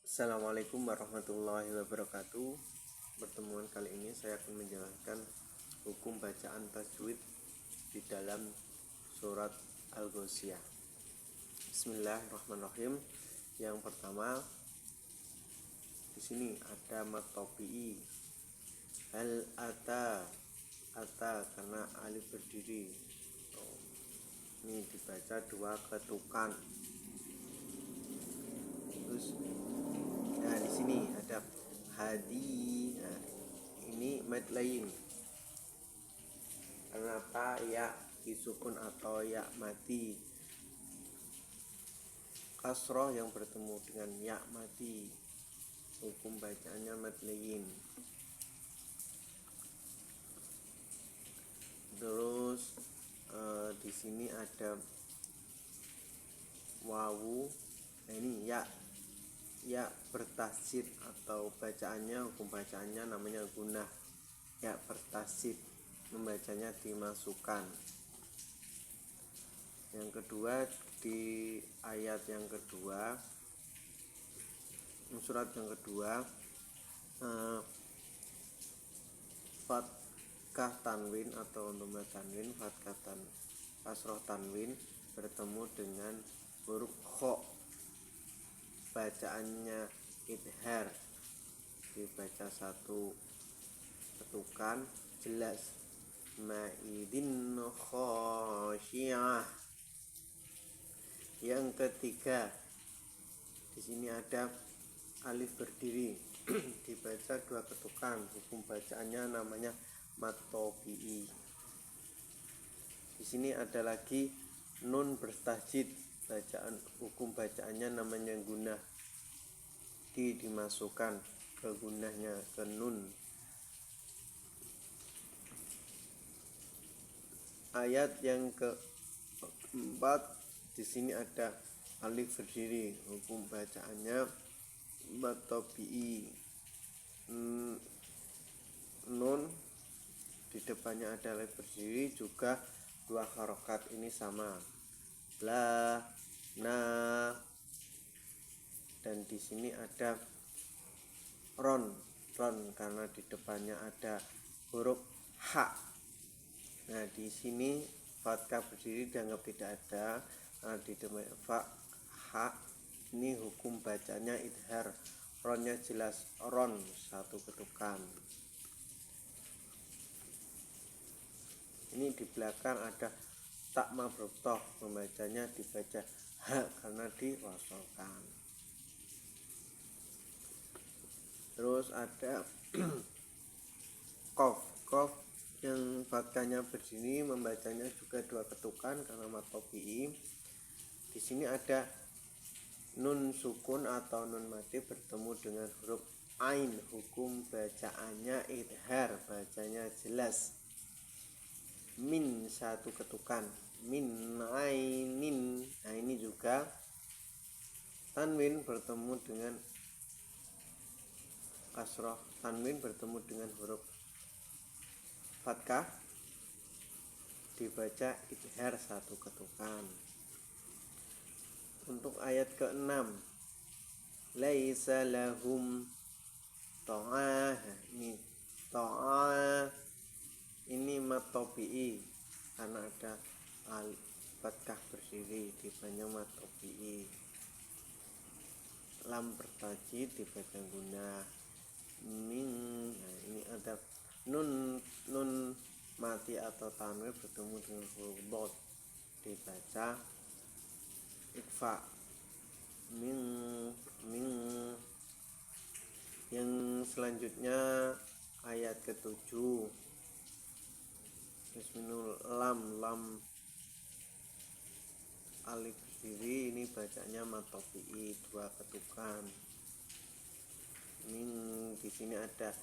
Assalamualaikum warahmatullahi wabarakatuh. Pertemuan kali ini saya akan menjelaskan hukum bacaan tajwid di dalam surat Al-Ghasyiyah. Bismillahirrahmanirrahim. Yang pertama, di sini ada mat tabi'i. Hal ata karena alif berdiri. Ini dibaca dua ketukan. Terus di sini ada hadi. Ini mad lain. Kenapa ya disukun atau ya mati? Kasroh yang bertemu dengan ya mati. Hukum bacaannya mad lain. Terus di sini ada wawu. Ini ya bertasjid atau bacaannya, hukum bacaannya namanya gunah. Ya bertasjid, membacanya dimasukkan. Yang kedua, di ayat yang kedua, surat yang kedua, fatkah tanwin atau domba tanwin, fatkah kasroh tanwin bertemu dengan huruf kho, bacaannya idhar, dibaca satu ketukan jelas. Ma'idin khosyiyah. Yang ketiga, di sini ada alif berdiri, dibaca dua ketukan, hukum bacaannya namanya mat tabi'i. Di sini ada lagi nun bertasjid, bacaan hukum bacaannya namanya gunah, dimasukkan ke gunahnya, ke nun. Ayat yang keempat, di sini ada alif berdiri, hukum bacaannya mat tabi'i. Nun di depannya ada alif berdiri, juga dua harokat, ini sama, la, na, dan di sini ada ron karena di depannya ada huruf ha. Nah, di sini fatkah berdiri dianggap tidak ada. Di depan fa ha, ini hukum bacanya idhar, ronnya jelas, ron satu ketukan. Ini di belakang ada tak mabrotoh, membacanya dibaca ha karena diwasolkan. Terus ada kof yang fatkahnya berdiri, membacanya juga dua ketukan karena mat tabi'i. Di sini ada nun sukun atau nun mati bertemu dengan huruf ain, hukum bacaannya idhar, bacanya jelas. Min satu ketukan, min ainin. Nah, ini juga tanwin bertemu dengan kasroh, tanwin bertemu dengan huruf fatkah, dibaca idhar satu ketukan. Untuk ayat ke-6, laisa lahum ta'ah, ini ta'ah, ini mat tabi'i karena ada fatkah berdiri, dibacanya mat tabi'i. Lam bertajid dibaca gunah. Min, nah ini ada nun mati atau tanwin bertemu dengan huruf dot, dibaca ikfa. Min. Yang selanjutnya ayat ke-7, bismillah, lam alif berdiri, ini bacanya mat tabi'i dua ketukan. Min, di sini ada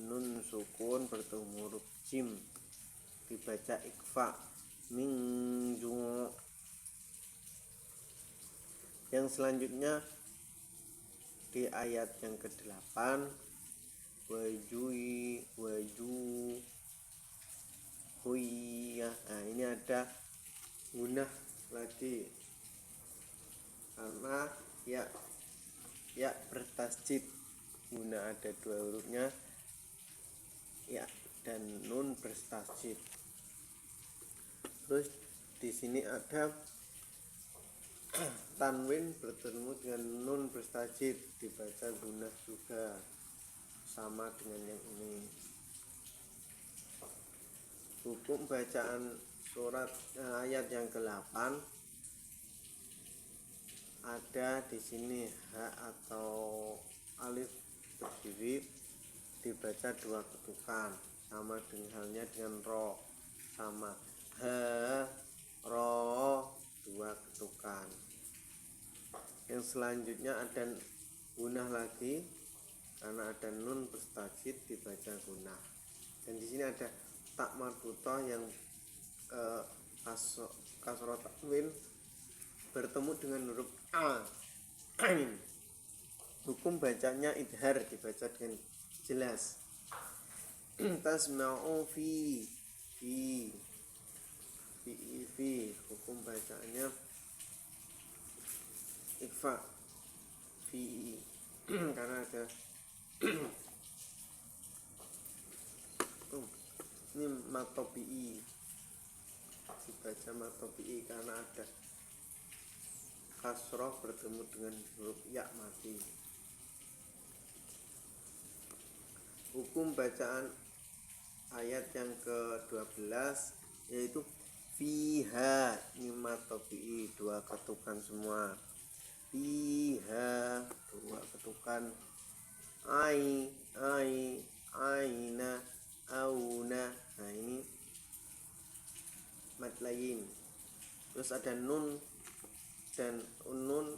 nun sukun bertemu huruf jim, dibaca ikfa. Min ju. Yang selanjutnya di ayat yang ke-8, huyah. Nah, ini ada gunah lagi karena ya ya bertasjid. Guna ada dua hurufnya, ya dan nun bertasjid. Terus di sini ada tanwin bertemu dengan nun bertasjid, dibaca gunah juga, sama dengan yang ini. Hukum bacaan surat ayat yang ke-8 ada di sini ha atau alif berdiri dibaca dua ketukan, sama dengan halnya dengan ro, sama ha ro dua ketukan. Yang selanjutnya ada gunah lagi karena ada nun bertasjid dibaca gunah. Dan di sini ada tak marbutoh yang kasroh tanwin bertemu dengan huruf a. Hukum bacanya idhar, dibaca dengan jelas. Tasma'u fi hukum bacanya ikfa fi karena ada ini matobi'i, dibaca matobi'i karena ada kasroh bertemu dengan huruf ya mati. Hukum bacaan ayat yang ke-12 yaitu fiha, ini matobi'i dua ketukan semua. Fiha dua ketukan, aina auna. Nah ini mad lain. Terus ada nun dan nun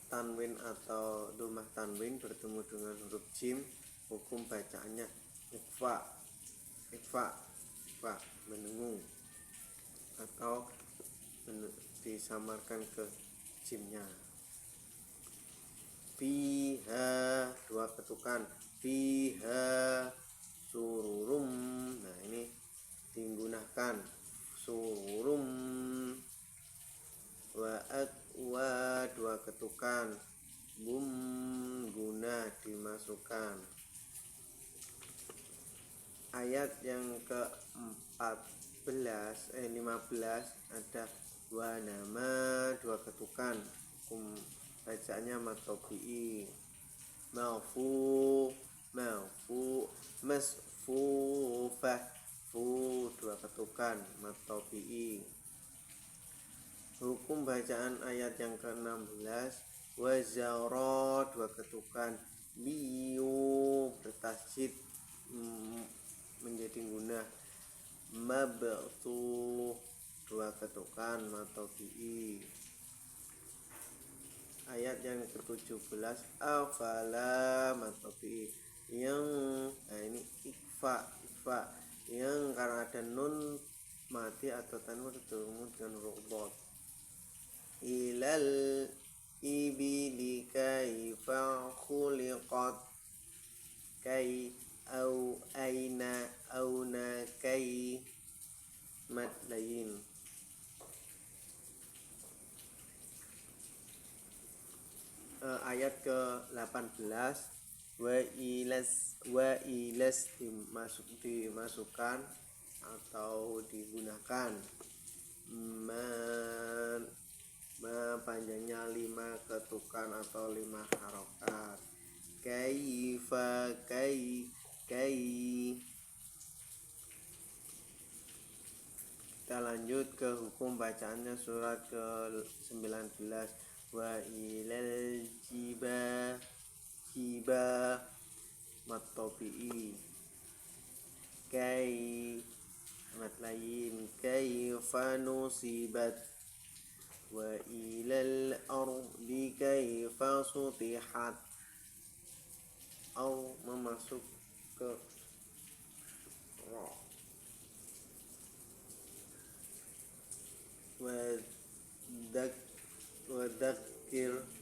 tanwin atau domah tanwin bertemu dengan huruf jim. Hukum bacaannya ikfa mendengung atau disamarkan ke jimnya. Fiha dua ketukan, fiha sururum. Nah ini digunakan sururum. Wa dua ketukan, bum guna dimasukkan. Ayat yang ke-15 ada wa nama dua ketukan, hukum bacaannya matobi'i. Masfufah fu dua ketukan, matobi'i. Hukum bacaan ayat yang ke-16 wazara dua ketukan, liu bertasjid menjadi guna. Mabtu dua ketukan, matobi'i. Ayat yang ke-17 afala, matobi'i. Yang ini ikfa yang karena ada nun mati atau tanwin bertemu dengan huruf dhad. Ilal ibili kaifa khuliqat, kai au aina auna kai, mad lain. Ayat ke-18 wa ilas dimasukkan atau digunakan. Panjangnya 5 ketukan atau 5 harokat. Kaifa kai. Kita lanjut ke hukum bacaannya surat ke-19 wa ilal jiba matobi'i. Kai mat lain, kaifa nusibat. Wa ilal ardi kaifa sutihat, au memasuk ke ro.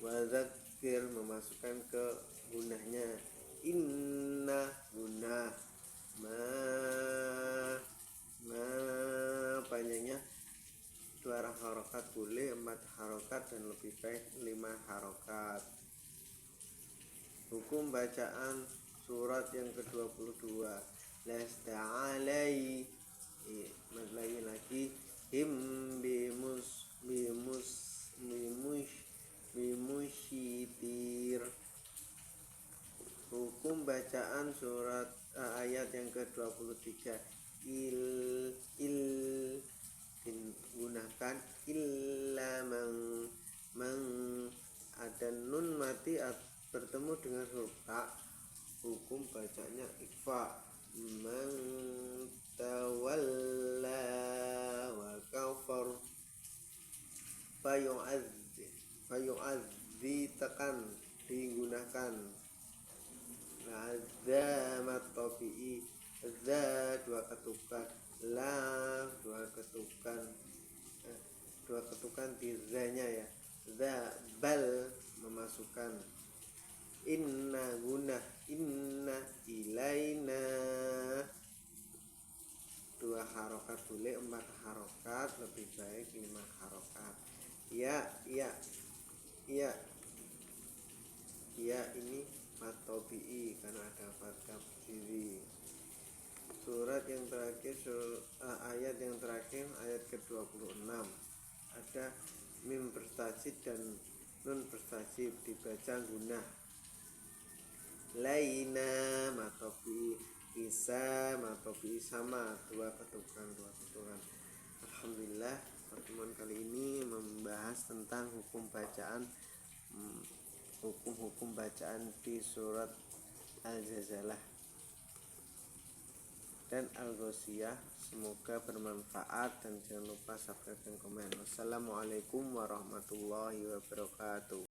Wadzakir memasukkan ke gunahnya. Inna gunah. Ma panjangnya 2 harokat boleh, 4 harokat dan lebih baik 5 harokat. Hukum bacaan surat yang ke-22. Lasta alai, lagi him bimusyitir. Hukum bacaan surat ayat yang ke-23. Digunakan illa mang ada nun mati bertemu dengan huruf ta, hukum bacanya ikhfa. Man tawalla wa kafar fayu'adzi tekan digunakan. Nah, za matofi'i, za 2 ketukan, la 2 ketukan, 2 ketukan di za-nya ya. Za bal memasukkan. Inna guna, inna ilaina 2 harokat boleh, 4 harokat lebih baik 5 harokat. Ya ini matobi'i karena ada fathah berdiri. Surat yang terakhir, ayat yang terakhir, ayat ke-26, ada mim bertajid dan nun bertajid, dibaca gunah. Laina matobi, bisa matobi, sama 2 ketukan. Alhamdulillah, pertemuan kali ini membahas tentang hukum bacaan di surat Al-Zalzalah dan Al-Ghasyiyah. Semoga bermanfaat dan jangan lupa subscribe dan komen. Wassalamualaikum warahmatullahi wabarakatuh.